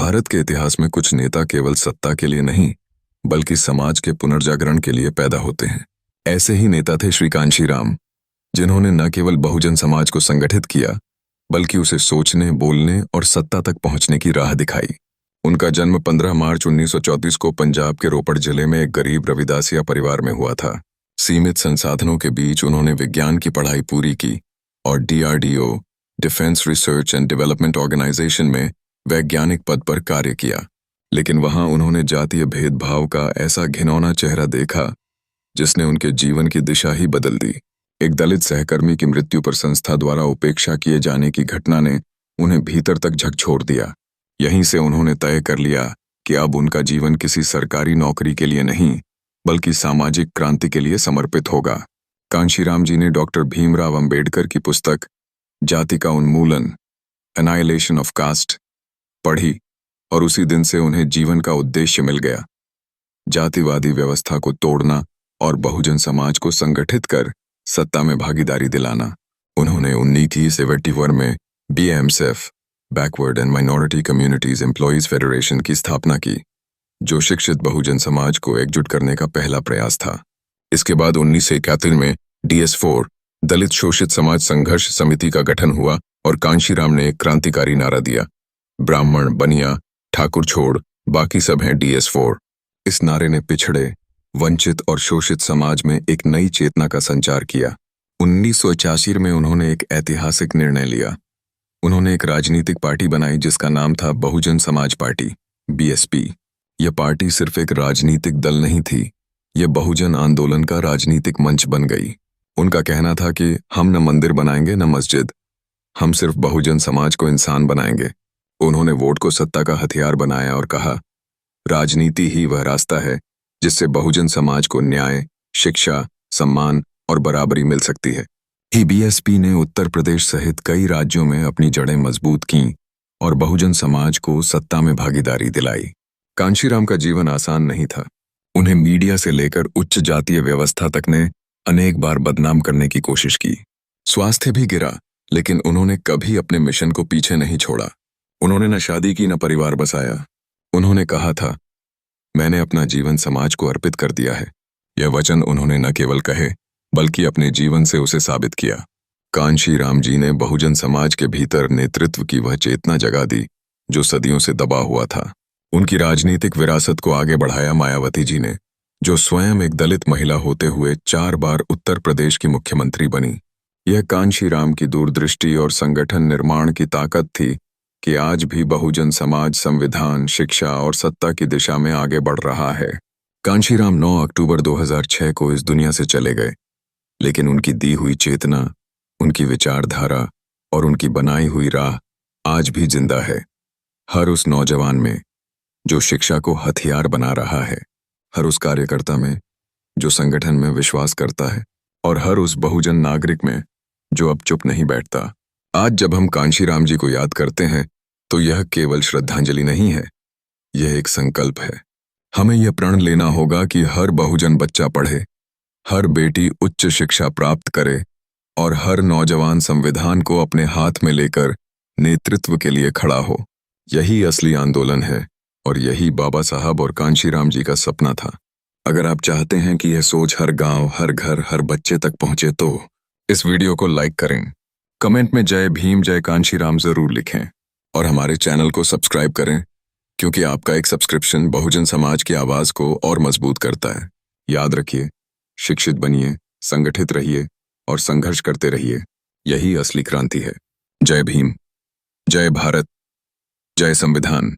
भारत के इतिहास में कुछ नेता केवल सत्ता के लिए नहीं बल्कि समाज के पुनर्जागरण के लिए पैदा होते हैं। ऐसे ही नेता थे श्री कांशीराम, जिन्होंने न केवल बहुजन समाज को संगठित किया बल्कि उसे सोचने, बोलने और सत्ता तक पहुंचने की राह दिखाई। उनका जन्म 15 मार्च 1934 को पंजाब के रोपड़ जिले में एक गरीब रविदासिया परिवार में हुआ था। सीमित संसाधनों के बीच उन्होंने विज्ञान की पढ़ाई पूरी की और DRDO, defence research and development organisation में वैज्ञानिक पद पर कार्य किया। लेकिन वहां उन्होंने जातीय भेदभाव का ऐसा घिनौना चेहरा देखा जिसने उनके जीवन की दिशा ही बदल दी। एक दलित सहकर्मी की मृत्यु पर संस्था द्वारा उपेक्षा किए जाने की घटना ने उन्हें भीतर तक झकझोर दिया। यहीं से उन्होंने तय कर लिया कि अब उनका जीवन किसी सरकारी नौकरी के लिए नहीं बल्कि सामाजिक क्रांति के लिए समर्पित होगा। कांशीराम जी ने डॉक्टर भीमराव अंबेडकर की पुस्तक जाति का उन्मूलन, एनाइलेशन ऑफ कास्ट पढ़ी और उसी दिन से उन्हें जीवन का उद्देश्य मिल गया, जातिवादी व्यवस्था को तोड़ना और बहुजन समाज को संगठित कर सत्ता में भागीदारी दिलाना। उन्होंने 1971 में BAMCEF, backward and minority communities employees federation की स्थापना की, जो शिक्षित बहुजन समाज को एकजुट करने का पहला प्रयास था। इसके बाद 1971 में DS4, दलित शोषित समाज संघर्ष समिति का गठन हुआ और कांशीराम ने एक क्रांतिकारी नारा दिया, ब्राह्मण, बनिया, ठाकुर छोड़, बाकी सब हैं DS4। इस नारे ने पिछड़े, वंचित और शोषित समाज में एक नई चेतना का संचार किया। 1981 में उन्होंने एक ऐतिहासिक निर्णय लिया। उन्होंने एक राजनीतिक पार्टी बनाई जिसका नाम था बहुजन समाज पार्टी, BSP। यह पार्टी सिर्फ एक राजनीतिक दल नहीं थी, यह बहुजन आंदोलन का राजनीतिक मंच बन गई। उनका कहना था कि हम न मंदिर बनाएंगे न मस्जिद, हम सिर्फ बहुजन समाज को इंसान बनाएंगे। उन्होंने वोट को सत्ता का हथियार बनाया और कहा, राजनीति ही वह रास्ता है जिससे बहुजन समाज को न्याय, शिक्षा, सम्मान और बराबरी मिल सकती है। BSP ने उत्तर प्रदेश सहित कई राज्यों में अपनी जड़ें मजबूत कीं और बहुजन समाज को सत्ता में भागीदारी दिलाई। कांशीराम का जीवन आसान नहीं था। उन्हें मीडिया से लेकर उच्च जातीय व्यवस्था तक ने अनेक बार बदनाम करने की कोशिश की। स्वास्थ्य भी गिरा, लेकिन उन्होंने कभी अपने मिशन को पीछे नहीं छोड़ा। उन्होंने न शादी की न परिवार बसाया। उन्होंने कहा था, मैंने अपना जीवन समाज को अर्पित कर दिया है। यह वचन उन्होंने न केवल कहे बल्कि अपने जीवन से उसे साबित किया। कांशीराम जी ने बहुजन समाज के भीतर नेतृत्व की वह चेतना जगा दी जो सदियों से दबा हुआ था। उनकी राजनीतिक विरासत को आगे बढ़ाया मायावती जी ने, जो स्वयं एक दलित महिला होते हुए 4 बार उत्तर प्रदेश की मुख्यमंत्री बनी। यह कांशीराम की दूरदृष्टि और संगठन निर्माण की ताकत थी कि आज भी बहुजन समाज संविधान, शिक्षा और सत्ता की दिशा में आगे बढ़ रहा है। कांशीराम 9 अक्टूबर 2006 को इस दुनिया से चले गए, लेकिन उनकी दी हुई चेतना, उनकी विचारधारा और उनकी बनाई हुई राह आज भी जिंदा है। हर उस नौजवान में जो शिक्षा को हथियार बना रहा है, हर उस कार्यकर्ता में जो संगठन में विश्वास करता है और हर उस बहुजन नागरिक में जो अब चुप नहीं बैठता। आज जब हम कांशीराम जी को याद करते हैं तो यह केवल श्रद्धांजलि नहीं है, यह एक संकल्प है। हमें यह प्रण लेना होगा कि हर बहुजन बच्चा पढ़े, हर बेटी उच्च शिक्षा प्राप्त करे और हर नौजवान संविधान को अपने हाथ में लेकर नेतृत्व के लिए खड़ा हो। यही असली आंदोलन है और यही बाबा साहब और कांशीराम जी का सपना था। अगर आप चाहते हैं कि यह सोच हर गांव, हर घर, हर बच्चे तक पहुंचे तो इस वीडियो को लाइक करें, कमेंट में जय भीम, जय कांशीराम जरूर लिखें और हमारे चैनल को सब्सक्राइब करें, क्योंकि आपका एक सब्सक्रिप्शन बहुजन समाज की आवाज को और मजबूत करता है। याद रखिए, शिक्षित बनिए, संगठित रहिए और संघर्ष करते रहिए। यही असली क्रांति है। जय भीम, जय भारत, जय संविधान।